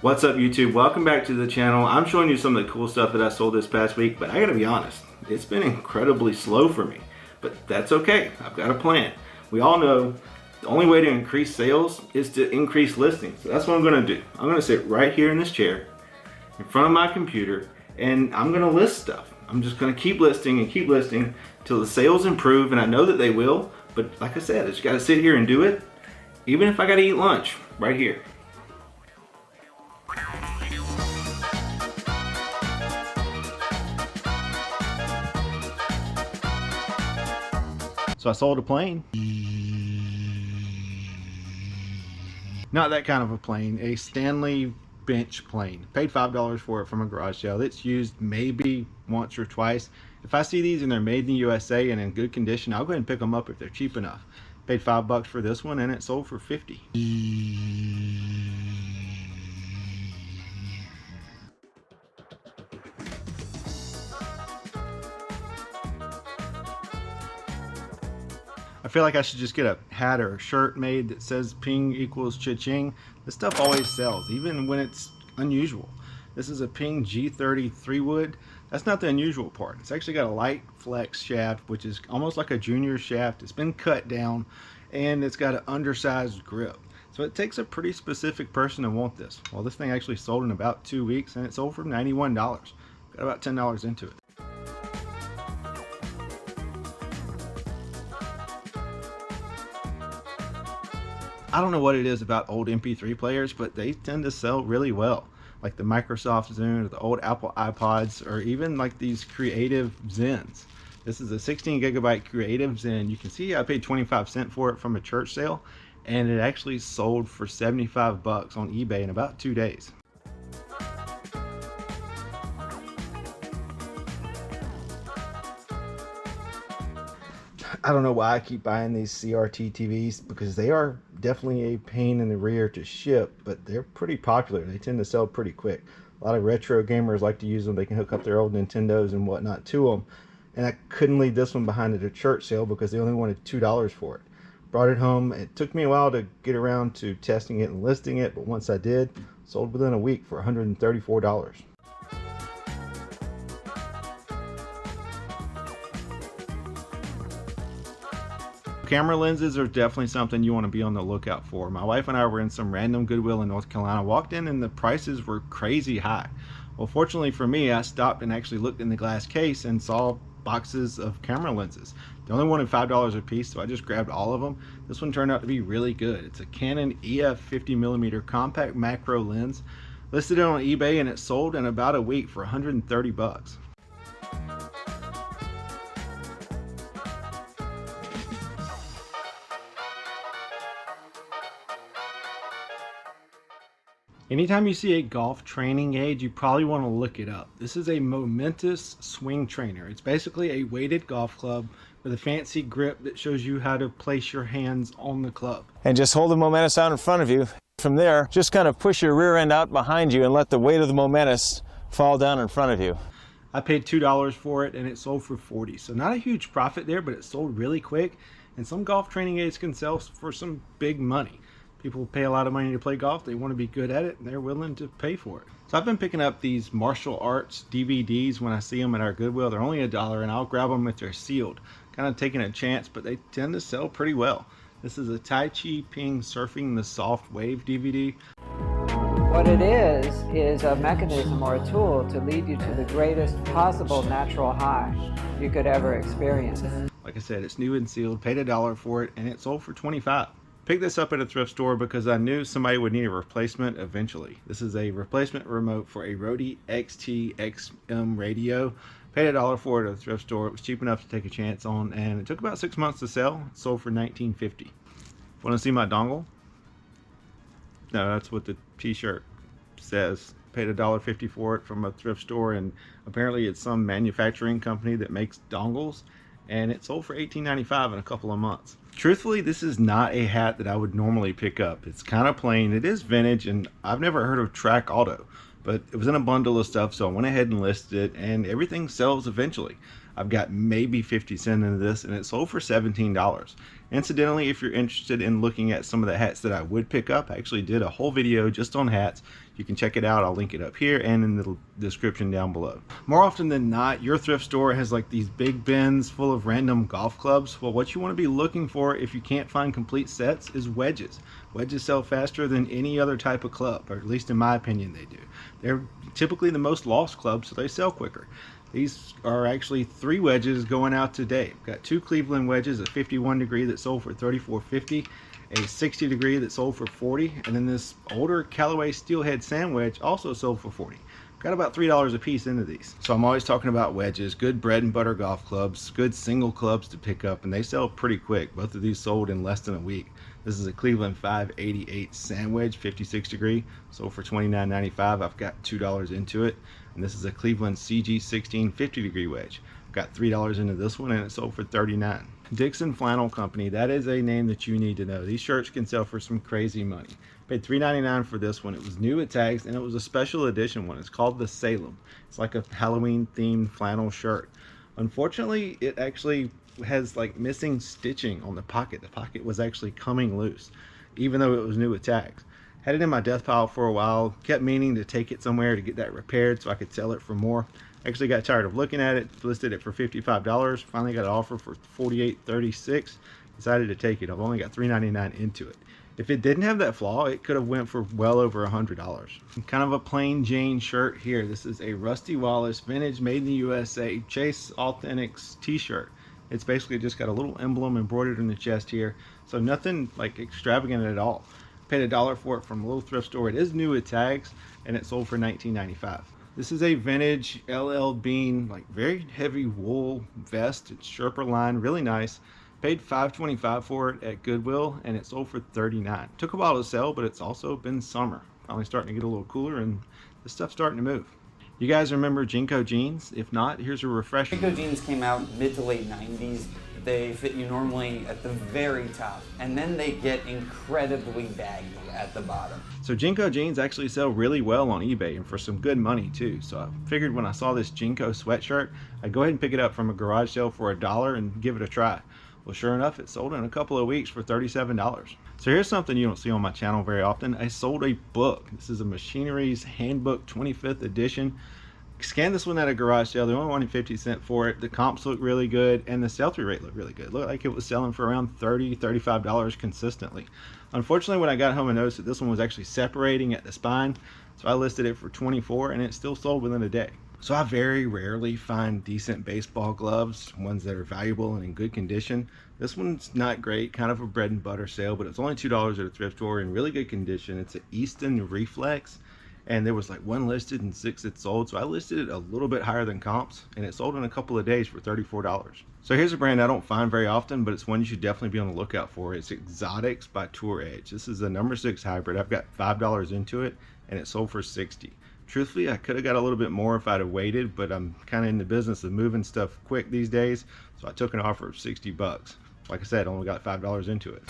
What's up, YouTube? Welcome back to the channel. I'm showing you some of the cool stuff that I sold this past week, but I gotta be honest, it's been incredibly slow for me. But that's okay, I've got a plan. We all know the only way to increase sales is to increase listings. So that's what I'm gonna do. I'm gonna sit right here in this chair, in front of my computer, and I'm gonna list stuff. I'm just gonna keep listing until the sales improve, and I know that they will, but like I said, I just gotta sit here and do it, even if I gotta eat lunch right here. So I sold a plane. Not that kind of a plane, a Stanley bench plane. Paid $5 for it from a garage sale. It's used maybe once or twice. If I see these and they're made in the USA and in good condition, I'll go ahead and pick them up if they're cheap enough. Paid $5 for this one and it sold for 50. I feel like I should just get a hat or a shirt made that says ping equals cha-ching. This stuff always sells, even when it's unusual. This is a ping G30 3-wood. That's not the unusual part. It's actually got a light flex shaft, which is almost like a junior shaft. It's been cut down, and it's got an undersized grip. So it takes a pretty specific person to want this. Well, this thing actually sold in about 2 weeks, and it sold for $91. Got about $10 into it. I don't know what it is about old MP3 players, but they tend to sell really well. Like the Microsoft Zune or the old Apple iPods, or even like these Creative Zens. This is a 16 gigabyte Creative Zen. You can see I paid 25 cents for it from a church sale, and it actually sold for 75 bucks on eBay in about 2 days. I don't know why I keep buying these CRT TVs, because they are definitely a pain in the rear to ship, but they're pretty popular. They tend to sell pretty quick. A lot of retro gamers like to use them. They can hook up their old Nintendos and whatnot to them. And I couldn't leave this one behind at a church sale because they only wanted $2 for it. Brought it home. It took me a while to get around to testing it and listing it, but once I did, sold within a week for $134. Camera lenses are definitely something you want to be on the lookout for. My wife and I were in some random Goodwill in North Carolina, walked in and the prices were crazy high. Well, fortunately for me, I stopped and actually looked in the glass case and saw boxes of camera lenses. They only wanted $5 a piece, so I just grabbed all of them. This one turned out to be really good. It's a Canon EF 50mm compact macro lens. Listed it on eBay and it sold in about a week for 130 bucks. Anytime you see a golf training aid, you probably want to look it up. This is a Momentous swing trainer. It's basically a weighted golf club with a fancy grip that shows you how to place your hands on the club. And just hold the Momentous out in front of you. From there, just kind of push your rear end out behind you and let the weight of the Momentous fall down in front of you. I paid $2 for it and it sold for 40. So not a huge profit there, but it sold really quick. And some golf training aids can sell for some big money. People pay a lot of money to play golf. They want to be good at it, and they're willing to pay for it. So I've been picking up these martial arts DVDs when I see them at our Goodwill. They're only $1, and I'll grab them if they're sealed. Kind of taking a chance, but they tend to sell pretty well. This is a Tai Chi Ping Surfing the Soft Wave DVD. What it is a mechanism or a tool to lead you to the greatest possible natural high you could ever experience. Like I said, it's new and sealed. Paid $1 for it, and it sold for 25. Picked this up at a thrift store because I knew somebody would need a replacement eventually. This is a replacement remote for a Rode XT XM radio. Paid $1 for it at a thrift store. It was cheap enough to take a chance on, and it took about 6 months to sell. It sold for $19.50. Want to see my dongle? No, that's what the t-shirt says. Paid $1.50 for it from a thrift store, and apparently it's some manufacturing company that makes dongles, and it sold for $18.95 in a couple of months. Truthfully, this is not a hat that I would normally pick up. It's kind of plain. It is vintage, and I've never heard of Track Auto, but it was in a bundle of stuff, so I went ahead and listed it, and everything sells eventually. I've got maybe 50 cents into this, and it sold for $17. Incidentally, if you're interested in looking at some of the hats that I would pick up, I actually did a whole video just on hats. You can check it out. I'll link it up here and in the description down below. More often than not, your thrift store has like these big bins full of random golf clubs. Well, what you want to be looking for if you can't find complete sets is wedges. Wedges sell faster than any other type of club, or at least in my opinion they do. They're typically the most lost clubs, so they sell quicker. These are actually 3 wedges going out today. I've got 2 Cleveland wedges, a 51 degree that sold for $34.50, a 60 degree that sold for $40, and then this older Callaway steelhead sand wedge also sold for $40. Got about $3 a piece into these. So I'm always talking about wedges, good bread and butter golf clubs, good single clubs to pick up, and they sell pretty quick. Both of these sold in less than a week. This is a Cleveland 588 sand wedge, 56 degree, sold for $29.95. I've got $2 into it. And this is a Cleveland CG16 50 degree wedge. I've got $3 into this one, and it sold for $39. Dixon Flannel Company, that is a name that you need to know. These shirts can sell for some crazy money. Paid $3.99 for this one. It was new at tags, and it was a special edition one. It's called the Salem. It's like a Halloween themed flannel shirt. Unfortunately, it actually has like missing stitching on the pocket. The pocket was actually coming loose, even though it was new at tags. Had it in my death pile for a while, kept meaning to take it somewhere to get that repaired so I could sell it for more. Actually got tired of looking at it, listed it for $55, finally got an offer for $48.36, decided to take it. I've only got $3.99 into it. If it didn't have that flaw, it could have went for well over $100. Kind of a plain Jane shirt here. This is a Rusty Wallace vintage made in the USA Chase Authentics t-shirt. It's basically just got a little emblem embroidered in the chest here, so nothing like extravagant at all. Paid $1 for it from a little thrift store. It is new at tags, and it sold for $19.95. This is a vintage LL Bean, like very heavy wool vest. It's Sherpa line, really nice. Paid $5.25 for it at Goodwill, and it sold for $39. Took a while to sell, but it's also been summer. Finally starting to get a little cooler, and this stuff's starting to move. You guys remember Jinko jeans? If not, here's a refresher. Jinko jeans came out mid to late 90s. They fit you normally at the very top, and then they get incredibly baggy at the bottom. So Jinko jeans actually sell really well on eBay, and for some good money too. So I figured when I saw this Jinko sweatshirt, I'd go ahead and pick it up from a garage sale for $1 and give it a try. Well, sure enough, it sold in a couple of weeks for $37. So here's something you don't see on my channel very often. I sold a book. This is a Machinery's Handbook 25th edition. Scanned this one at a garage sale. They only wanted 50 cents for it. The comps look really good, and the sell-through rate looked really good. Looked like it was selling for around $30, $35 consistently. Unfortunately, when I got home, I noticed that this one was actually separating at the spine, so I listed it for $24, and it still sold within a day. So I very rarely find decent baseball gloves, ones that are valuable and in good condition. This one's not great, kind of a bread and butter sale, but it's only $2 at a thrift store in really good condition. It's an Easton Reflex, and there was like 1 listed and 6 that sold, so I listed it a little bit higher than comps, and it sold in a couple of days for $34. So here's a brand I don't find very often, but it's one you should definitely be on the lookout for. It's Exotics by Tour Edge. This is a number 6 hybrid. I've got $5 into it, and it sold for $60. Truthfully, I could have got a little bit more if I'd have waited, but I'm kind of in the business of moving stuff quick these days, so I took an offer of $60. Like I said, I only got $5 into it.